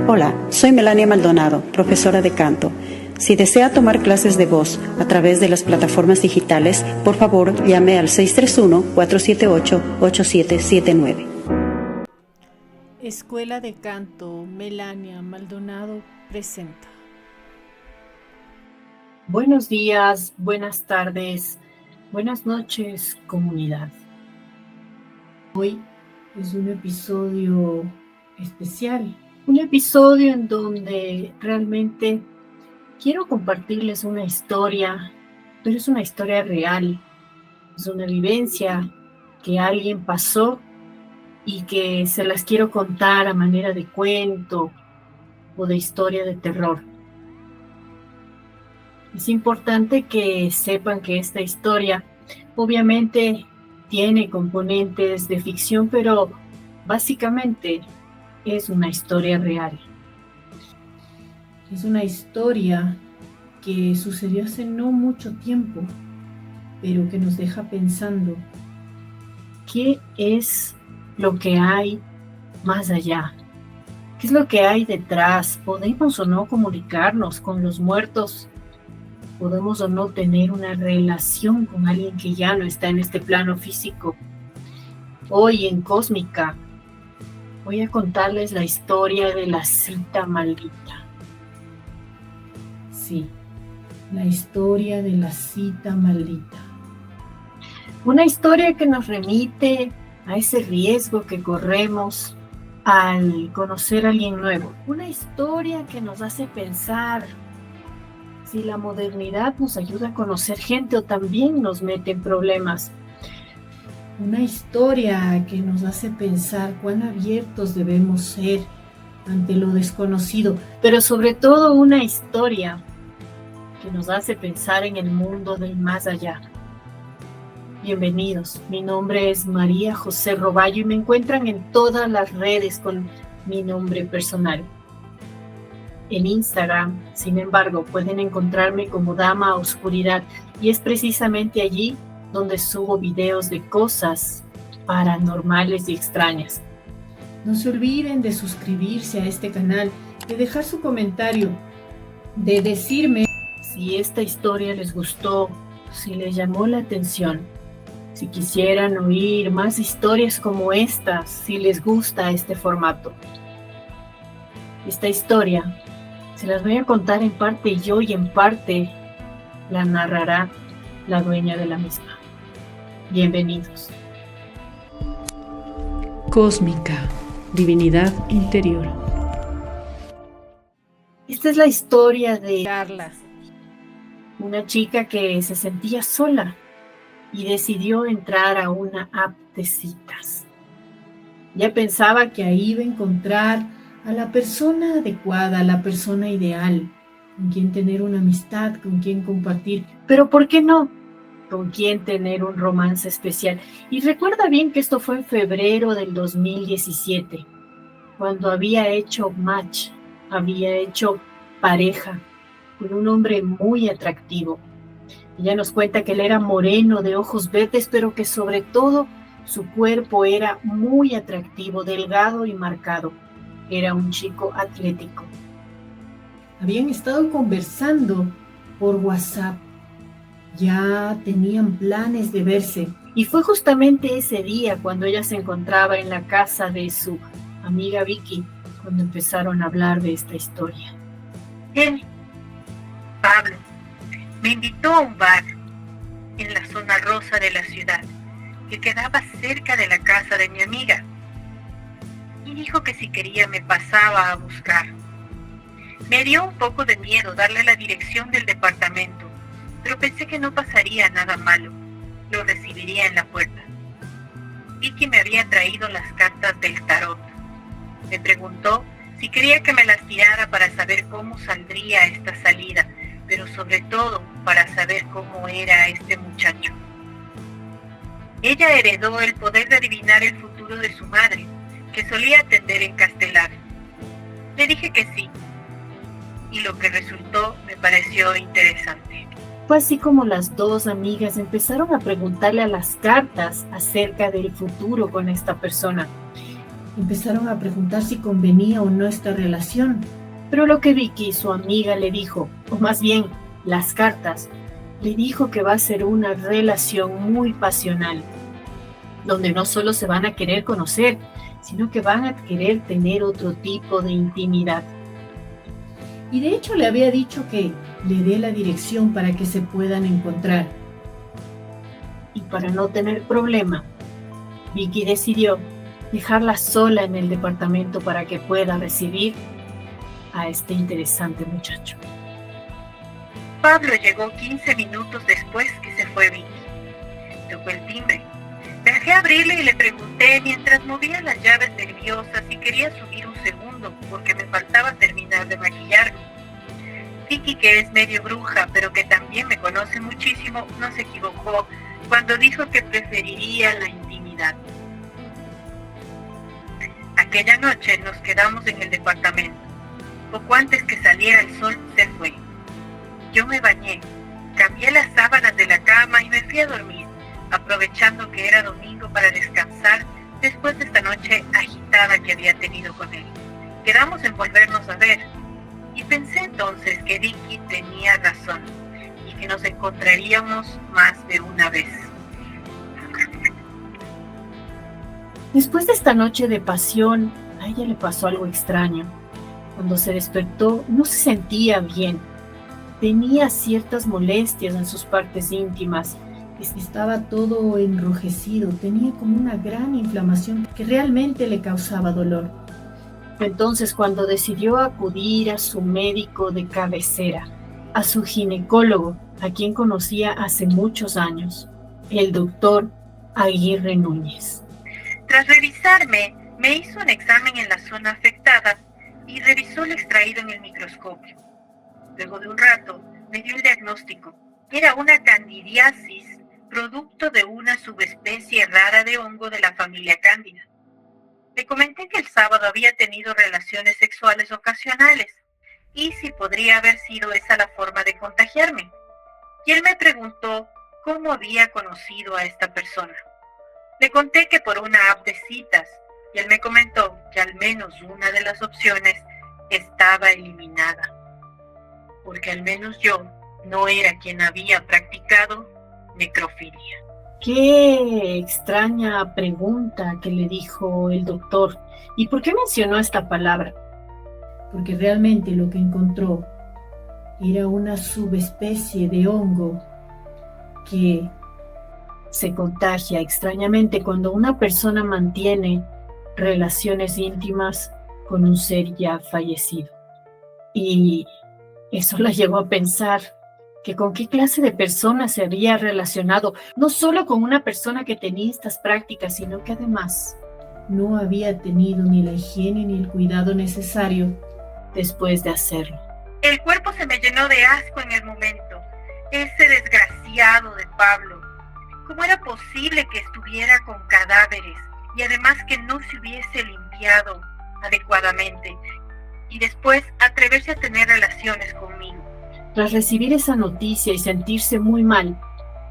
Hola, soy Melania Maldonado, profesora de canto. Si desea tomar clases de voz a través de las plataformas digitales, por favor llame al 631-478-8779. Escuela de Canto Melania Maldonado presenta. Buenos días, buenas tardes, buenas noches, comunidad. Hoy es un episodio especial, un episodio en donde realmente quiero compartirles una historia, pero es una historia real, es una vivencia que alguien pasó y que se las quiero contar a manera de cuento o de historia de terror. Es importante que sepan que esta historia obviamente tiene componentes de ficción, pero básicamente es una historia real. Es una historia que sucedió hace no mucho tiempo, pero que nos deja pensando, ¿qué es lo que hay más allá? ¿Qué es lo que hay detrás? ¿Podemos o no comunicarnos con los muertos? ¿Podemos o no tener una relación con alguien que ya no está en este plano físico? Hoy en Cósmica voy a contarles la historia de la cita maldita. Sí, la historia de la cita maldita. Una historia que nos remite a ese riesgo que corremos al conocer a alguien nuevo. Una historia que nos hace pensar si la modernidad nos ayuda a conocer gente o también nos mete en problemas. Una historia que nos hace pensar cuán abiertos debemos ser ante lo desconocido, pero sobre todo una historia que nos hace pensar en el mundo del más allá. Bienvenidos, mi nombre es María José Roballo y me encuentran en todas las redes con mi nombre personal. En Instagram, sin embargo, pueden encontrarme como Dama Oscuridad y es precisamente allí donde subo videos de cosas paranormales y extrañas. No se olviden de suscribirse a este canal, de dejar su comentario, de decirme si esta historia les gustó, si les llamó la atención, si quisieran oír más historias como estas, si les gusta este formato. Esta historia se las voy a contar en parte yo y en parte la narrará la dueña de la misma. Bienvenidos. Cósmica, divinidad interior. Esta es la historia de Carla, una chica que se sentía sola y decidió entrar a una app de citas. Ella pensaba que ahí iba a encontrar a la persona adecuada, a la persona ideal, con quien tener una amistad, con quien compartir. Pero ¿por qué no? Con quien tener un romance especial. Y recuerda bien que esto fue en febrero del 2017, cuando había hecho match, había hecho pareja con un hombre muy atractivo. Ella nos cuenta que él era moreno, de ojos verdes, pero que sobre todo su cuerpo era muy atractivo, delgado y marcado. Era un chico atlético. Habían estado conversando por WhatsApp. Ya tenían planes de verse. Y fue justamente ese día cuando ella se encontraba en la casa de su amiga Vicky, cuando empezaron a hablar de esta historia. Él, Pablo, me invitó a un bar en la zona rosa de la ciudad, que quedaba cerca de la casa de mi amiga. Y dijo que si quería me pasaba a buscar. Me dio un poco de miedo darle la dirección del departamento, pero pensé que no pasaría nada malo. Lo recibiría en la puerta. Vicky me había traído las cartas del tarot. Me preguntó si quería que me las tirara para saber cómo saldría esta salida, pero sobre todo para saber cómo era este muchacho. Ella heredó el poder de adivinar el futuro de su madre, que solía atender en Castelar. Le dije que sí, y lo que resultó me pareció interesante. Fue así como las dos amigas empezaron a preguntarle a las cartas acerca del futuro con esta persona. Empezaron a preguntar si convenía o no esta relación. Pero lo que Vicky, su amiga, le dijo, o más bien, las cartas, le dijo que va a ser una relación muy pasional, donde no solo se van a querer conocer, sino que van a querer tener otro tipo de intimidad. Y de hecho le había dicho que le dé la dirección para que se puedan encontrar. Y para no tener problema, Vicky decidió dejarla sola en el departamento para que pueda recibir a este interesante muchacho. Pablo llegó 15 minutos después que se fue Vicky. Tocó el timbre. Me dejé abrirle y le pregunté mientras movía las llaves nerviosa si quería subir un segundo porque me faltaba terminar de maquillarme. Vicky, que es medio bruja pero que también me conoce muchísimo, no se equivocó cuando dijo que preferiría la intimidad. Aquella noche nos quedamos en el departamento. Poco antes que saliera el sol se fue. Yo me bañé, cambié las sábanas de la cama y me fui a dormir, aprovechando que era domingo para descansar después de esta noche agitada que había tenido con él. Quedamos en volvernos a ver y pensé entonces que Vicky tenía razón y que nos encontraríamos más de una vez. Después de esta noche de pasión, a ella le pasó algo extraño. Cuando se despertó, no se sentía bien. Tenía ciertas molestias en sus partes íntimas. Estaba todo enrojecido, tenía como una gran inflamación que realmente le causaba dolor. Entonces, cuando decidió acudir a su médico de cabecera, a su ginecólogo, a quien conocía hace muchos años, el doctor Aguirre Núñez. Tras revisarme, me hizo un examen en la zona afectada y revisó el extraído en el microscopio. Luego de un rato, me dio el diagnóstico. Era una candidiasis, producto de una subespecie rara de hongo de la familia Cándida. Le comenté que el sábado había tenido relaciones sexuales ocasionales y si podría haber sido esa la forma de contagiarme. Y él me preguntó cómo había conocido a esta persona. Le conté que por una app de citas y él me comentó que al menos una de las opciones estaba eliminada, porque al menos yo no era quien había practicado necrofilia. Qué extraña pregunta que le dijo el doctor. ¿Y por qué mencionó esta palabra? Porque realmente lo que encontró era una subespecie de hongo que se contagia extrañamente cuando una persona mantiene relaciones íntimas con un ser ya fallecido. Y eso la llevó a pensar que con qué clase de persona se había relacionado, no solo con una persona que tenía estas prácticas, sino que además no había tenido ni la higiene ni el cuidado necesario después de hacerlo. El cuerpo se me llenó de asco en el momento. Ese desgraciado de Pablo. ¿Cómo era posible que estuviera con cadáveres y además que no se hubiese limpiado adecuadamente y después atreverse a tener relaciones conmigo? Tras recibir esa noticia y sentirse muy mal,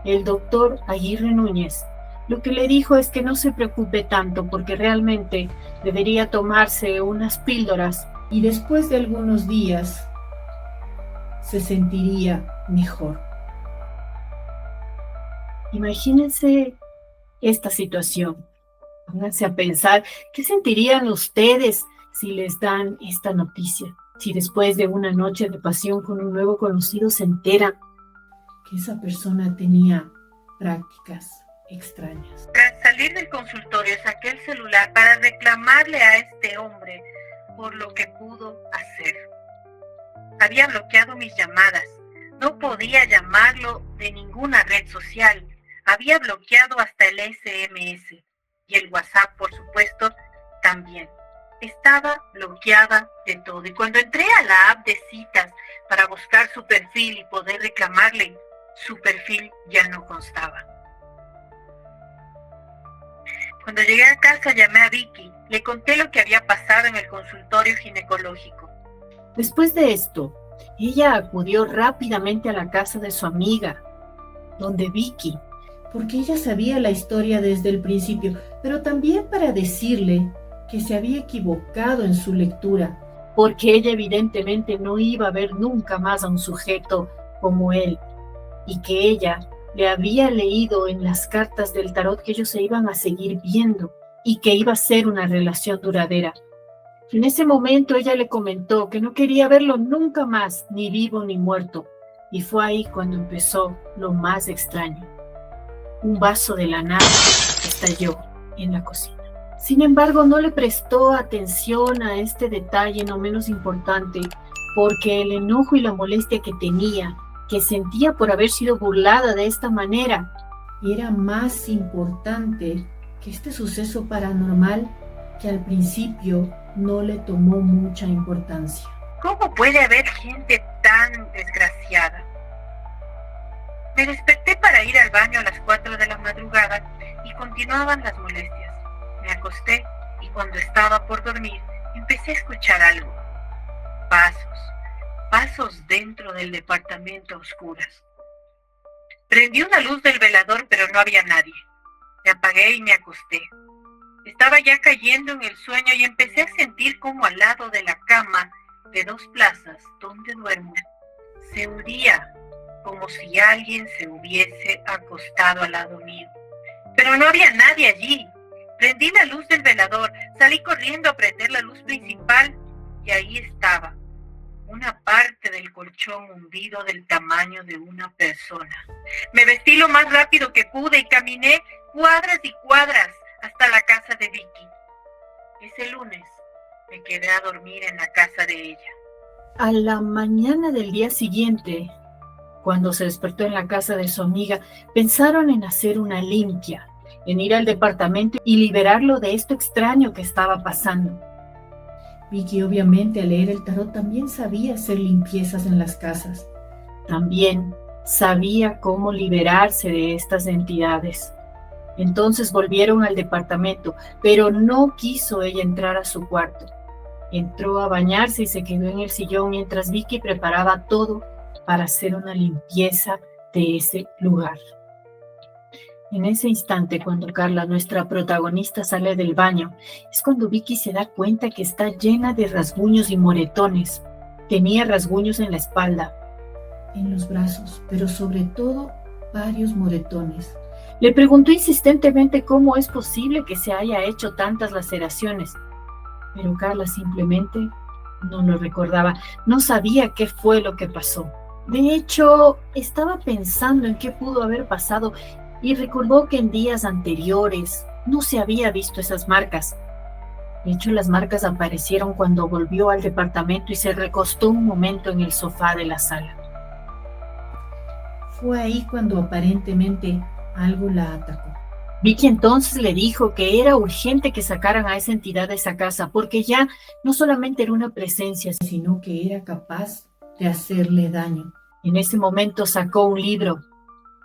el doctor Aguirre Núñez lo que le dijo es que no se preocupe tanto porque realmente debería tomarse unas píldoras y después de algunos días se sentiría mejor. Imagínense esta situación. Pónganse a pensar, ¿qué sentirían ustedes si les dan esta noticia? Si después de una noche de pasión con un nuevo conocido se entera que esa persona tenía prácticas extrañas. Tras salir del consultorio saqué el celular para reclamarle a este hombre por lo que pudo hacer. Había bloqueado mis llamadas. No podía llamarlo de ninguna red social. Había bloqueado hasta el SMS y el WhatsApp, por supuesto, también. Estaba bloqueada de todo. Y cuando entré a la app de citas para buscar su perfil y poder reclamarle, su perfil ya no constaba. Cuando llegué a casa llamé a Vicky, le conté lo que había pasado en el consultorio ginecológico. Después de esto, ella acudió rápidamente a la casa de su amiga, donde Vicky, porque ella sabía la historia desde el principio, pero también para decirle que se había equivocado en su lectura, porque ella evidentemente no iba a ver nunca más a un sujeto como él, y que ella le había leído en las cartas del tarot que ellos se iban a seguir viendo y que iba a ser una relación duradera. En ese momento ella le comentó que no quería verlo nunca más, ni vivo ni muerto, y fue ahí cuando empezó lo más extraño. Un vaso de la nada estalló en la cocina. Sin embargo, no le prestó atención a este detalle no menos importante, porque el enojo y la molestia que sentía por haber sido burlada de esta manera, era más importante que este suceso paranormal que al principio no le tomó mucha importancia. ¿Cómo puede haber gente tan desgraciada? Me desperté para ir al baño a las 4 de la madrugada y continuaban las molestias. Me acosté y cuando estaba por dormir empecé a escuchar algo. Pasos dentro del departamento a oscuras. Prendí una luz del velador, pero no había nadie. Me apagué y me acosté. Estaba ya cayendo en el sueño y empecé a sentir como al lado de la cama de 2 plazas donde duermo se hundía, como si alguien se hubiese acostado al lado mío. Pero no había nadie allí. Prendí la luz del velador, salí corriendo a prender la luz principal y ahí estaba, una parte del colchón hundido del tamaño de una persona. Me vestí lo más rápido que pude y caminé cuadras y cuadras hasta la casa de Vicky. Ese lunes me quedé a dormir en la casa de ella. A la mañana del día siguiente, cuando se despertó en la casa de su amiga, pensaron en hacer una limpia, en ir al departamento y liberarlo de esto extraño que estaba pasando. Vicky, obviamente, al leer el tarot también sabía hacer limpiezas en las casas. También sabía cómo liberarse de estas entidades. Entonces volvieron al departamento, pero no quiso ella entrar a su cuarto. Entró a bañarse y se quedó en el sillón mientras Vicky preparaba todo para hacer una limpieza de ese lugar. En ese instante, cuando Carla, nuestra protagonista, sale del baño, es cuando Vicky se da cuenta que está llena de rasguños y moretones. Tenía rasguños en la espalda, en los brazos, pero sobre todo varios moretones. Le preguntó insistentemente cómo es posible que se haya hecho tantas laceraciones, pero Carla simplemente no lo recordaba, no sabía qué fue lo que pasó. De hecho, estaba pensando en qué pudo haber pasado y recordó que en días anteriores no se había visto esas marcas. De hecho, las marcas aparecieron cuando volvió al departamento y se recostó un momento en el sofá de la sala. Fue ahí cuando aparentemente algo la atacó. Vicky entonces le dijo que era urgente que sacaran a esa entidad de esa casa, porque ya no solamente era una presencia, sino que era capaz de hacerle daño. En ese momento sacó un libro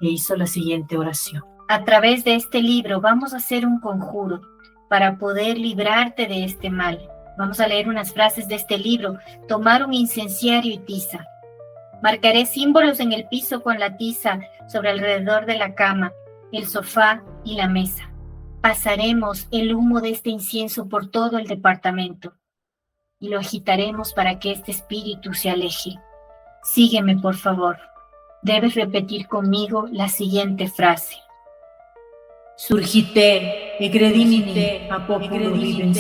e hizo la siguiente oración. A través de este libro vamos a hacer un conjuro para poder librarte de este mal. Vamos a leer unas frases de este libro, tomar un incenciario y tiza. Marcaré símbolos en el piso con la tiza sobre alrededor de la cama, el sofá y la mesa. Pasaremos el humo de este incienso por todo el departamento y lo agitaremos para que este espíritu se aleje. Sígueme, por favor. Debes repetir conmigo la siguiente frase. Surgite, egredimini, apoculo vivens.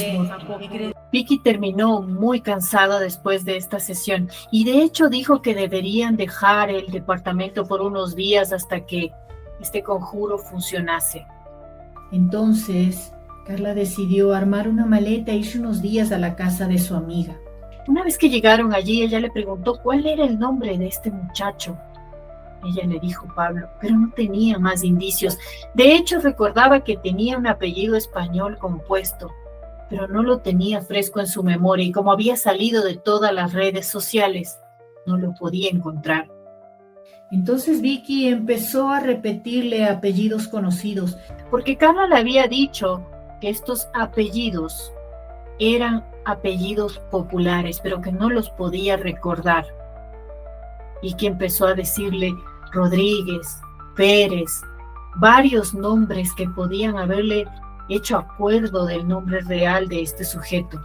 Vicky terminó muy cansada después de esta sesión y de hecho dijo que deberían dejar el departamento por unos días hasta que este conjuro funcionase. Entonces, Carla decidió armar una maleta e irse unos días a la casa de su amiga. Una vez que llegaron allí, ella le preguntó cuál era el nombre de este muchacho. Ella le dijo Pablo, pero no tenía más indicios. De hecho, recordaba que tenía un apellido español compuesto, pero no lo tenía fresco en su memoria y como había salido de todas las redes sociales, no lo podía encontrar. Entonces Vicky empezó a repetirle apellidos conocidos, porque Carla le había dicho que estos apellidos eran apellidos populares, pero que no los podía recordar. Y que empezó a decirle Rodríguez, Pérez, varios nombres que podían haberle hecho acuerdo del nombre real de este sujeto.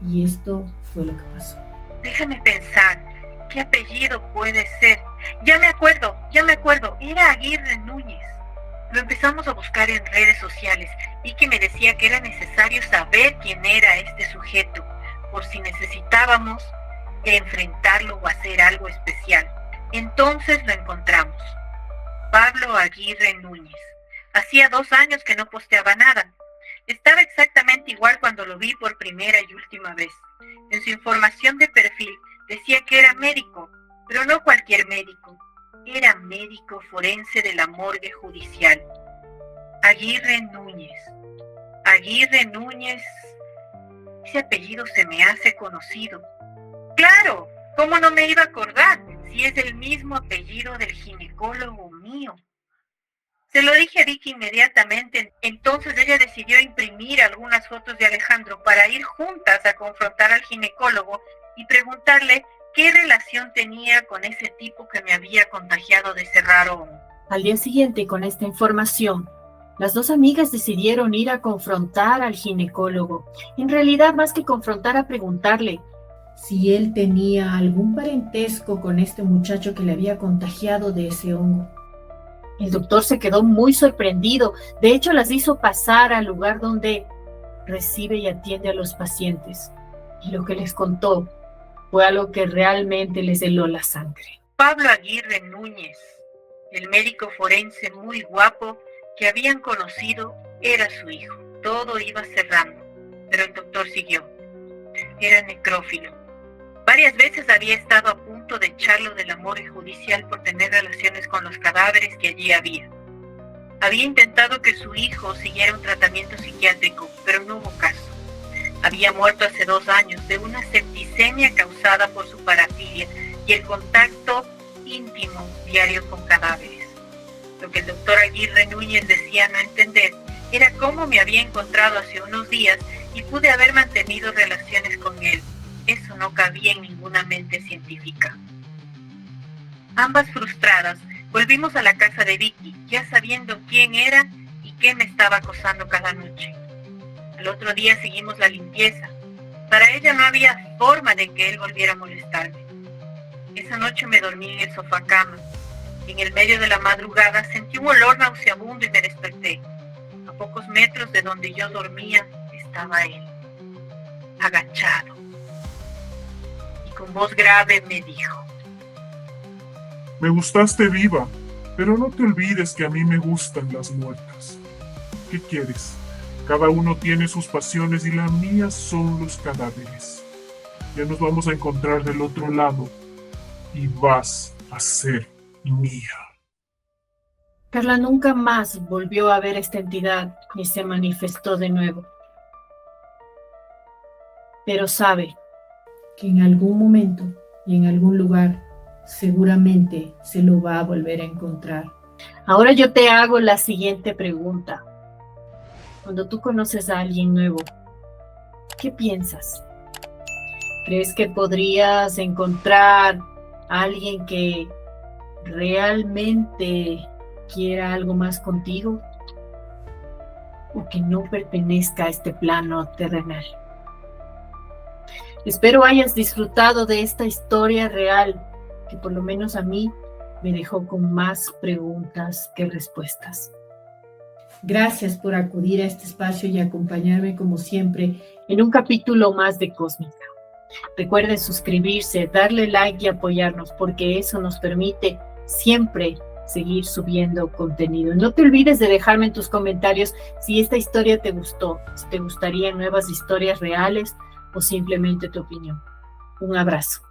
Y esto fue lo que pasó. Déjame pensar, ¿qué apellido puede ser? Ya me acuerdo, era Aguirre Núñez. Lo empezamos a buscar en redes sociales y que me decía que era necesario saber quién era este sujeto, por si necesitábamos enfrentarlo o hacer algo especial. Entonces lo encontramos. Pablo Aguirre Núñez. Hacía 2 años que no posteaba nada. Estaba exactamente igual cuando lo vi por primera y última vez. En su información de perfil decía que era médico, pero no cualquier médico. Era médico forense de la morgue judicial. Aguirre Núñez. Aguirre Núñez. Ese apellido se me hace conocido. ¡Claro! ¿Cómo no me iba a acordar si es el mismo apellido del ginecólogo mío? Se lo dije a Vicky inmediatamente, entonces ella decidió imprimir algunas fotos de Alejandro para ir juntas a confrontar al ginecólogo y preguntarle qué relación tenía con ese tipo que me había contagiado de ese raro hongo. Al día siguiente, con esta información, las 2 amigas decidieron ir a confrontar al ginecólogo. En realidad, más que confrontar, a preguntarle si él tenía algún parentesco con este muchacho que le había contagiado de ese hongo. El doctor se quedó muy sorprendido. De hecho, las hizo pasar al lugar donde recibe y atiende a los pacientes. Y lo que les contó fue algo que realmente les heló la sangre. Pablo Aguirre Núñez, el médico forense muy guapo que habían conocido, era su hijo. Todo iba cerrando, pero el doctor siguió. Era necrófilo. Varias veces había estado a punto de echarlo de la morgue judicial por tener relaciones con los cadáveres que allí había. Había intentado que su hijo siguiera un tratamiento psiquiátrico, pero no hubo caso. Había muerto hace 2 años de una septicemia causada por su parafilia y el contacto íntimo diario con cadáveres. Lo que el doctor Aguirre Núñez decía no entender era cómo me había encontrado hace unos días y pude haber mantenido relaciones con él. Eso no cabía en ninguna mente científica. Ambas frustradas, volvimos a la casa de Vicky, ya sabiendo quién era y qué me estaba acosando cada noche. Al otro día seguimos la limpieza. Para ella no había forma de que él volviera a molestarme. Esa noche me dormí en el sofá cama. En el medio de la madrugada sentí un olor nauseabundo y me desperté. A pocos metros de donde yo dormía estaba él, agachado. Con voz grave me dijo: Me gustaste viva, pero no te olvides que a mí me gustan las muertas. ¿Qué quieres? Cada uno tiene sus pasiones y las mías son los cadáveres. Ya nos vamos a encontrar del otro lado y vas a ser mía. Carla nunca más volvió a ver esta entidad ni se manifestó de nuevo. Pero sabe que en algún momento y en algún lugar seguramente se lo va a volver a encontrar. Ahora yo te hago la siguiente pregunta. Cuando tú conoces a alguien nuevo, ¿qué piensas? ¿Crees que podrías encontrar a alguien que realmente quiera algo más contigo? ¿O que no pertenezca a este plano terrenal? Espero hayas disfrutado de esta historia real, que por lo menos a mí me dejó con más preguntas que respuestas. Gracias por acudir a este espacio y acompañarme como siempre en un capítulo más de Cósmica. Recuerden suscribirse, darle like y apoyarnos, porque eso nos permite siempre seguir subiendo contenido. No te olvides de dejarme en tus comentarios si esta historia te gustó, si te gustarían nuevas historias reales o simplemente tu opinión. Un abrazo.